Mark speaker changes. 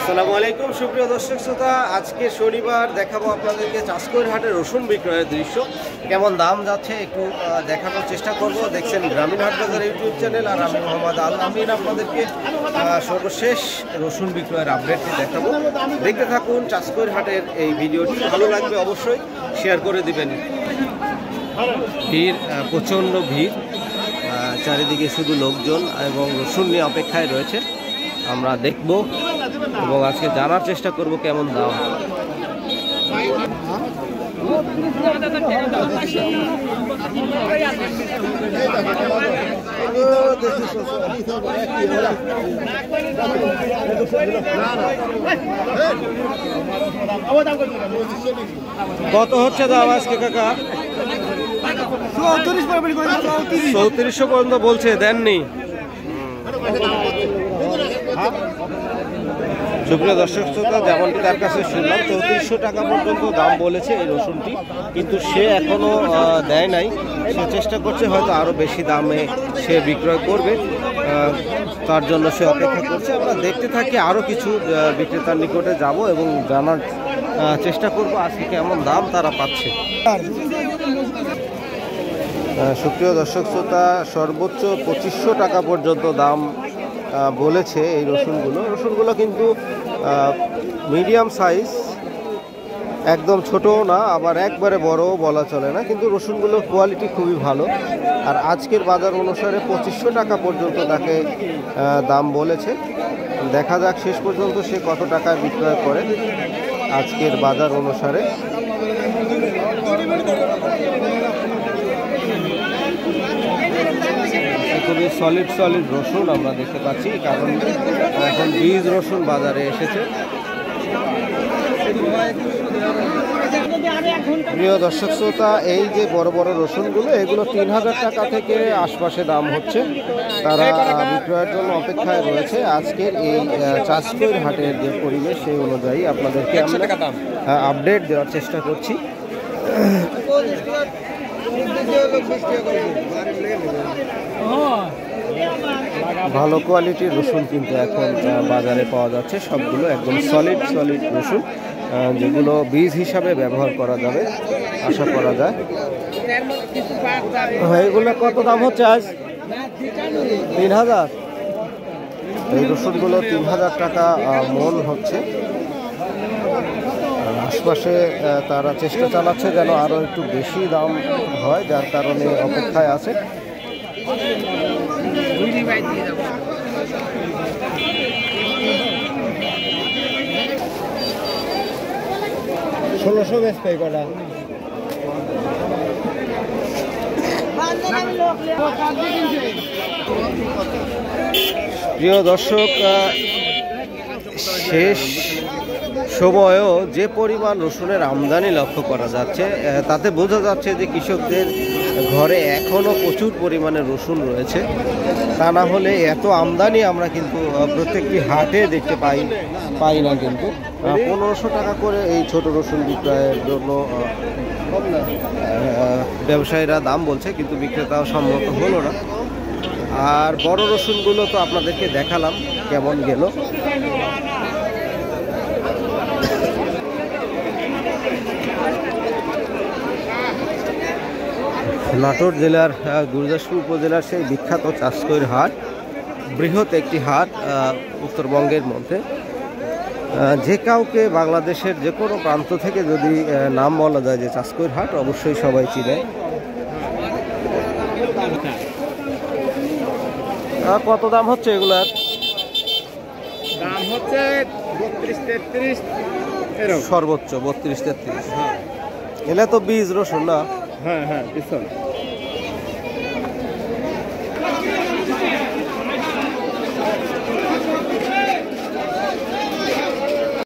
Speaker 1: আসসালামু আলাইকুম সুপ্রিয় দর্শক শ্রোতা, আজকে শনিবার দেখাবো আপনাদেরকে চাষকৈর হাটের রসুন বিক্রয়ের দৃশ্য। কেমন দাম যাচ্ছে একটু দেখানোর চেষ্টা করব। দেখছেন গ্রামীণ হাট বাজার ইউটিউব চ্যানেল, আর আমি মোহাম্মদ আল আমিন আপনাদেরকে সর্বশেষ রসুন বিক্রয়ের আপডেটটি দেখাবো। দেখতে থাকুন চাষকৈর হাটের এই ভিডিওটি, ভালো লাগবে অবশ্যই শেয়ার করে দিবেন। ভিড়, প্রচণ্ড ভিড়, চারিদিকে শুধু লোকজন এবং রসুন নিয়ে অপেক্ষায় রয়েছে। আমরা দেখব এবং আজকে জানার চেষ্টা করব কেমন দাম। কত হচ্ছে দাম আজকে কাকা? 3400 পর্যন্ত বলছে, দেননি? সুপ্রিয় দর্শক শ্রোতা, যেমনটি তার কাছে শুনলাম 3400 টাকা পর্যন্ত দাম বলেছে এই রসুনটি, কিন্তু সে এখনো দেয় নাই। সে চেষ্টা করছে হয়তো আরো বেশি দামে সে বিক্রয় করবে, তার জন্য সে অপেক্ষা করছে। আমরা দেখতে থাকি, আরো কিছু বিক্রেতার নিকটে যাব এবং জানার চেষ্টা করব আজকে কেমন দাম তারা পাচ্ছে। সুপ্রিয় দর্শক শ্রোতা, সর্বোচ্চ 2500 টাকা পর্যন্ত দাম বলেছে এই রসুনগুলো কিন্তু মিডিয়াম সাইজ, একদম ছোটও না আবার একবারে বড়ও বলা চলে না, কিন্তু রসুনগুলোর কোয়ালিটি খুবই ভালো। আর আজকের বাজার অনুসারে 2500 টাকা পর্যন্ত তাকে দাম বলেছে। দেখা যাক শেষ পর্যন্ত সে কত টাকায় বিক্রয় করে আজকের বাজার অনুসারে। খুবই সলিড রসুন আমরা দেখতে পাচ্ছি, কারণ এখন বীজ রসুন বাজারে এসেছে। প্রিয় দর্শক শ্রোতা, এই যে বড় বড় রসুনগুলো, এগুলো 3000 টাকা থেকে আশপাশে দাম হচ্ছে। তারা বিক্রয়ের জন্য অপেক্ষায় রয়েছে। আজকের এই চাষকৈর হাটের যে পরিবেশ, সেই অনুযায়ী আপনাদেরকে আমরা আপডেট দেওয়ার চেষ্টা করছি। ভালো কোয়ালিটির রসুন কিন্তু এখন বাজারে পাওয়া যাচ্ছে। সবগুলো একদম সলিড রসুন, যেগুলো বীজ হিসাবে ব্যবহার করা যাবে আশা করা যায়। এগুলো কত দাম হচ্ছে আজ? 3000। এই রসুনগুলো 3000 টাকা মন হচ্ছে। আশপাশে তারা চেষ্টা চালাচ্ছে যেন আরো একটু বেশি দাম হয়, যার কারণে অপেক্ষায় আছে। 1600 বেশ পে করা। প্রিয় দর্শক, শেষ সময়েও যে পরিমাণ রসুনের আমদানি লক্ষ্য করা যাচ্ছে, তাতে বোঝা যাচ্ছে যে কৃষকদের ঘরে এখনও প্রচুর পরিমাণে রসুন রয়েছে। তা না হলে এত আমদানি আমরা কিন্তু প্রত্যেকটি হাটে দেখতে পাই না। কিন্তু 1500 টাকা করে এই ছোট রসুন বিক্রয়ের জন্য ব্যবসায়ীরা দাম বলছে, কিন্তু বিক্রেতাও সম্মত হলো না। আর বড় রসুনগুলো তো আপনাদেরকে দেখালাম কেমন গেল। নাটোর জেলার গুরুদাসপুর উপজেলার সেই বিখ্যাত চাষকৈর হাট, বৃহৎ একটি হাট উত্তরবঙ্গের মধ্যে। যে কাউকে বাংলাদেশের যে কোনো প্রান্ত থেকে যদি নাম বলা যায় যে চাষকৈর হাট, অবশ্যই সবাই চিনে। কত দাম হচ্ছে এগুলার?
Speaker 2: দাম হচ্ছে 32-33,
Speaker 1: সর্বোচ্চ 32-33। এলে তো বীজ রসুন না?
Speaker 2: হ্যাঁ, পিছন।